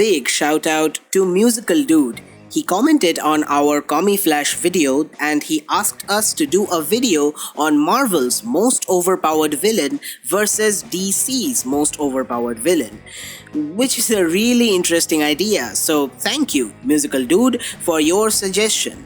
big shout out to Musical Dude. He commented on our Commie Flash video and he asked us to do a video on Marvel's most overpowered villain versus DC's most overpowered villain, which is a really interesting idea. So thank you, Musical Dude, for your suggestion.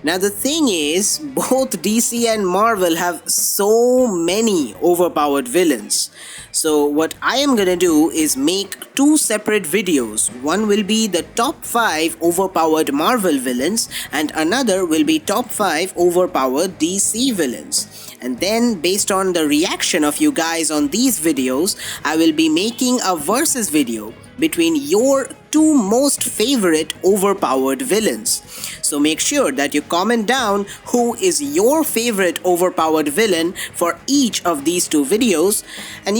Now the thing is, both DC and Marvel have so many overpowered villains. So what I am gonna do is make two separate videos. One will be the top 5 overpowered Marvel villains and another will be top 5 overpowered DC villains. And then based on the reaction of you guys on these videos, I will be making a versus video between your two most favorite overpowered villains. So make sure that you comment down who is your favorite overpowered villain for each of these two videos, and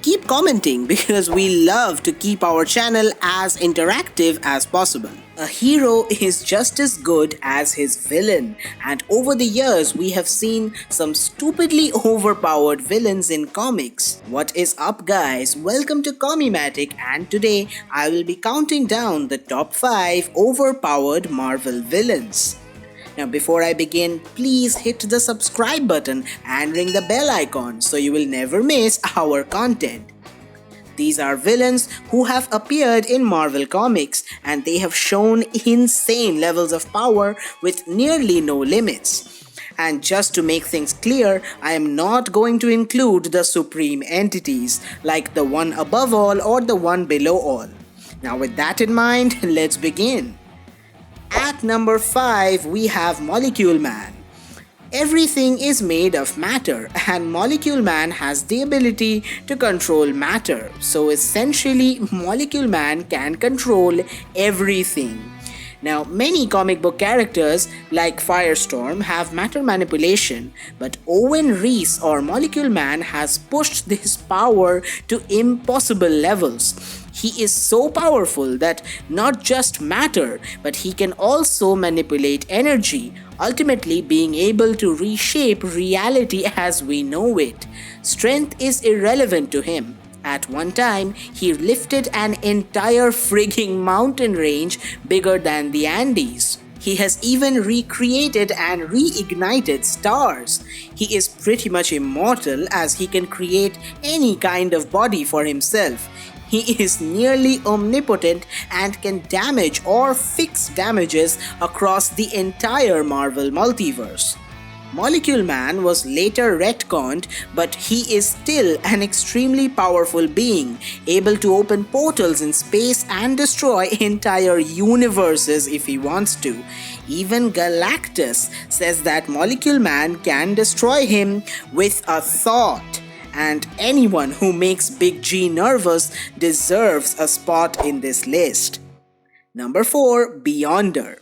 keep commenting because we love to keep our channel as interactive as possible. A hero is just as good as his villain, and over the years we have seen some stupidly overpowered villains in comics. What is up guys, welcome to Commimatic, and today I will be counting down the top 5 overpowered Marvel villains. Now before I begin, please hit the subscribe button and ring the bell icon so you will never miss our content. These are villains who have appeared in Marvel Comics and they have shown insane levels of power with nearly no limits. And just to make things clear, I am not going to include the supreme entities like the one above all or the one below all. Now with that in mind, let's begin. At number 5, we have Molecule Man. Everything is made of matter and Molecule Man has the ability to control matter. So essentially, Molecule Man can control everything. Now, many comic book characters like Firestorm have matter manipulation, but Owen Reese or Molecule Man has pushed this power to impossible levels. He is so powerful that not just matter, but he can also manipulate energy, ultimately being able to reshape reality as we know it. Strength is irrelevant to him. At one time, he lifted an entire frigging mountain range bigger than the Andes. He has even recreated and reignited stars. He is pretty much immortal as he can create any kind of body for himself. He is nearly omnipotent and can damage or fix damages across the entire Marvel multiverse. Molecule Man was later retconned, but he is still an extremely powerful being, able to open portals in space and destroy entire universes if he wants to. Even Galactus says that Molecule Man can destroy him with a thought. And anyone who makes Big G nervous deserves a spot in this list. Number 4, Beyonder.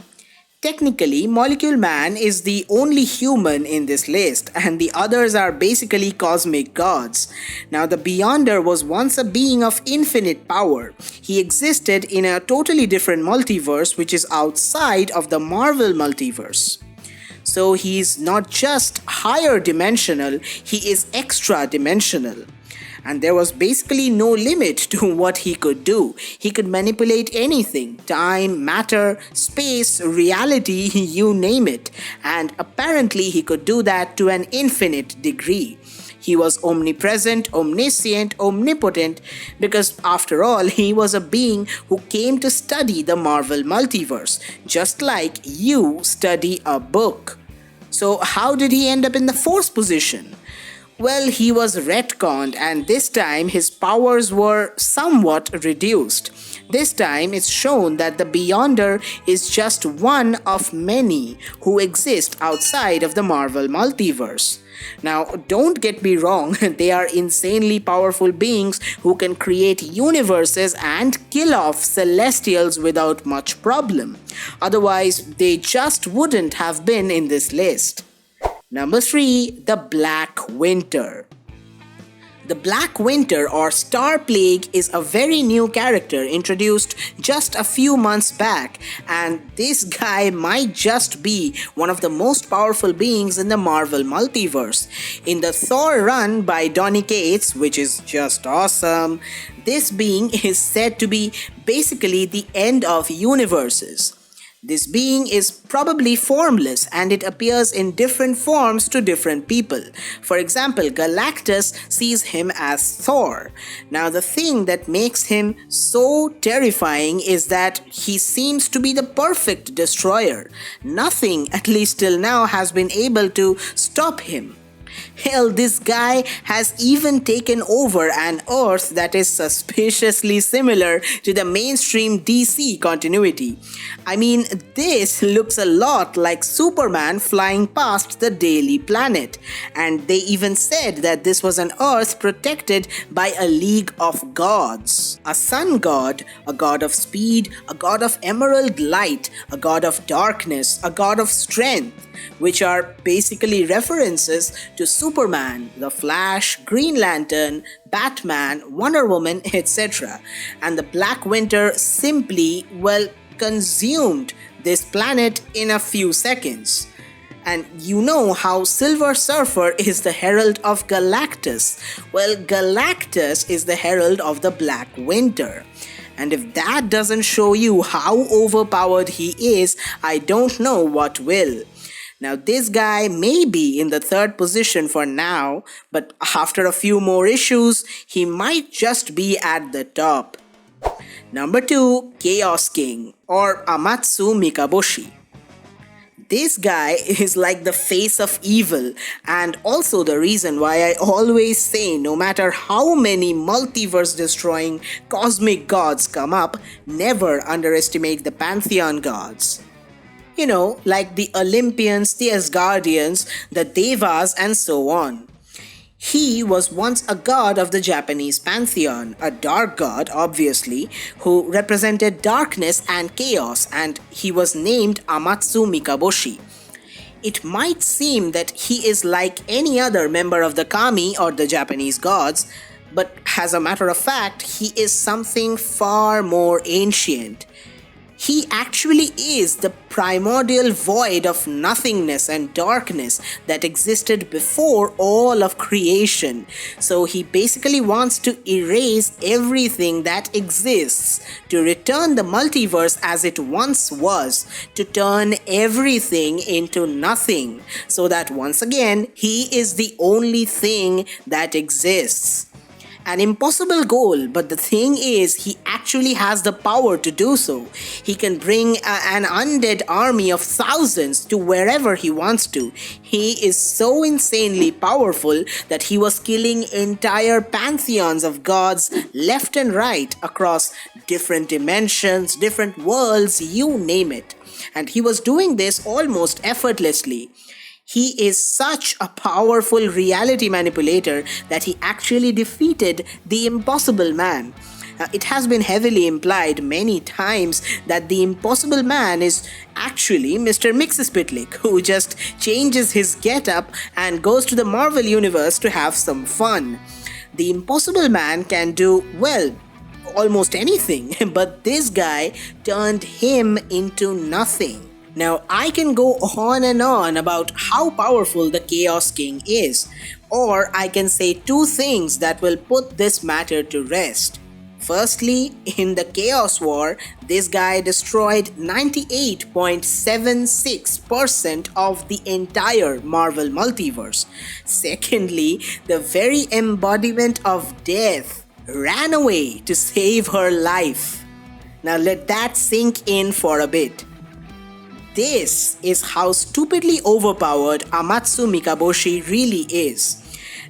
Technically, Molecule Man is the only human in this list and the others are basically cosmic gods. Now the Beyonder was once a being of infinite power. He existed in a totally different multiverse which is outside of the Marvel multiverse. So he's not just higher dimensional, he is extra dimensional. And there was basically no limit to what he could do. He could manipulate anything, time, matter, space, reality, you name it. And apparently he could do that to an infinite degree. He was omnipresent, omniscient, omnipotent because after all, he was a being who came to study the Marvel multiverse, just like you study a book. So how did he end up in the 4th position? Well, he was retconned and this time his powers were somewhat reduced. This time it's shown that the Beyonder is just one of many who exist outside of the Marvel multiverse. Now, don't get me wrong, they are insanely powerful beings who can create universes and kill off Celestials without much problem. Otherwise, they just wouldn't have been in this list. Number 3, the Black Winter. The Black Winter or Star Plague is a very new character introduced just a few months back, and this guy might just be one of the most powerful beings in the Marvel multiverse. In the Thor run by Donny Cates, which is just awesome, This being is said to be basically the end of universes. This being is probably formless and it appears in different forms to different people. For example, Galactus sees him as Thor. Now, the thing that makes him so terrifying is that he seems to be the perfect destroyer. Nothing, at least till now, has been able to stop him. Hell, this guy has even taken over an Earth that is suspiciously similar to the mainstream DC continuity. I mean, this looks a lot like Superman flying past the Daily Planet, and they even said that this was an Earth protected by a league of gods. A sun god, a god of speed, a god of emerald light, a god of darkness, a god of strength, which are basically references to Superman, the Flash, Green Lantern, Batman, Wonder Woman, etc. And the Black Winter simply, consumed this planet in a few seconds. And you know how Silver Surfer is the herald of Galactus. Well, Galactus is the herald of the Black Winter. And if that doesn't show you how overpowered he is, I don't know what will. Now, this guy may be in the third position for now, but after a few more issues, he might just be at the top. Number 2, Chaos King or Amatsu Mikaboshi. This guy is like the face of evil and also the reason why I always say no matter how many multiverse destroying cosmic gods come up, never underestimate the pantheon gods. You know, like the Olympians, the Asgardians, the Devas, and so on. He was once a god of the Japanese pantheon, a dark god, obviously, who represented darkness and chaos, and he was named Amatsu Mikaboshi. It might seem that he is like any other member of the kami or the Japanese gods, but as a matter of fact, he is something far more ancient. He actually is the primordial void of nothingness and darkness that existed before all of creation. So he basically wants to erase everything that exists, to return the multiverse as it once was, to turn everything into nothing, so that once again, he is the only thing that exists. An impossible goal, but the thing is, he actually has the power to do so. He can bring an undead army of thousands to wherever he wants to. He is so insanely powerful that he was killing entire pantheons of gods left and right across different dimensions, different worlds, you name it. And he was doing this almost effortlessly. He is such a powerful reality manipulator that he actually defeated the Impossible Man. It has been heavily implied many times that the Impossible Man is actually Mr. Mxyzptlk, who just changes his getup and goes to the Marvel Universe to have some fun. The Impossible Man can do, almost anything, but this guy turned him into nothing. Now, I can go on and on about how powerful the Chaos King is, or I can say two things that will put this matter to rest. Firstly, in the Chaos War, this guy destroyed 98.76% of the entire Marvel multiverse. Secondly, the very embodiment of death ran away to save her life. Now let that sink in for a bit. This is how stupidly overpowered Amatsu Mikaboshi really is.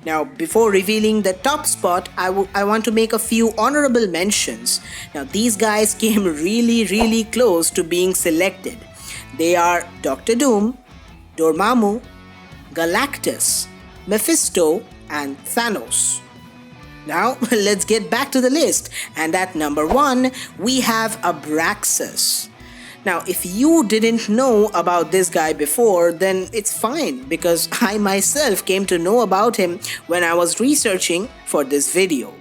Now, before revealing the top spot, I want to make a few honorable mentions. Now, these guys came really close to being selected. They are Dr. Doom, Dormammu, Galactus, Mephisto, and Thanos. Now, let's get back to the list. And at number 1, we have Abraxas. Now, if you didn't know about this guy before, then it's fine because I myself came to know about him when I was researching for this video.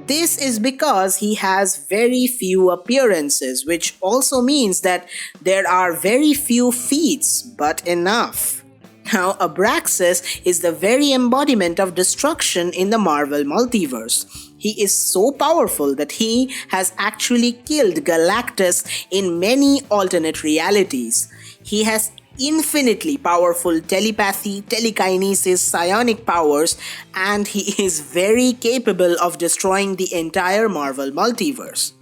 This is because he has very few appearances, which also means that there are very few feats, but enough. Now, Abraxas is the very embodiment of destruction in the Marvel multiverse. He is so powerful that he has actually killed Galactus in many alternate realities. He has infinitely powerful telepathy, telekinesis, psionic powers, and he is very capable of destroying the entire Marvel multiverse.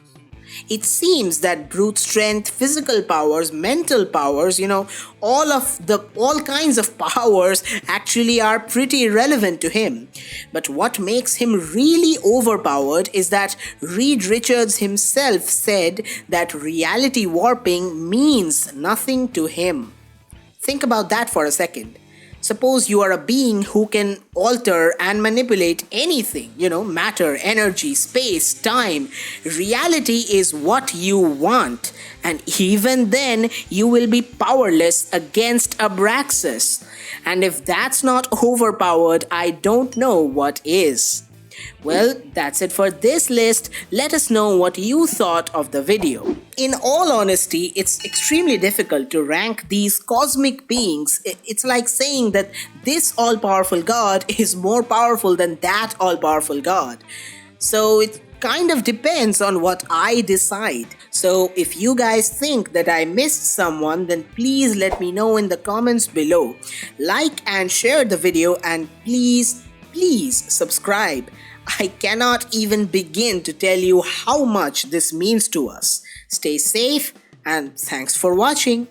It seems that brute strength, physical powers, mental powers, all kinds of powers actually are pretty relevant to him. But what makes him really overpowered is that Reed Richards himself said that reality warping means nothing to him. Think about that for a second. Suppose you are a being who can alter and manipulate anything, matter, energy, space, time. Reality is what you want. And even then, you will be powerless against Abraxas. And if that's not overpowered, I don't know what is. Well, that's it for this list. Let us know what you thought of the video. In all honesty, it's extremely difficult to rank these cosmic beings. It's like saying that this all-powerful God is more powerful than that all-powerful God. So it kind of depends on what I decide. So if you guys think that I missed someone, then please let me know in the comments below. Like and share the video, and please subscribe. I cannot even begin to tell you how much this means to us. Stay safe and thanks for watching.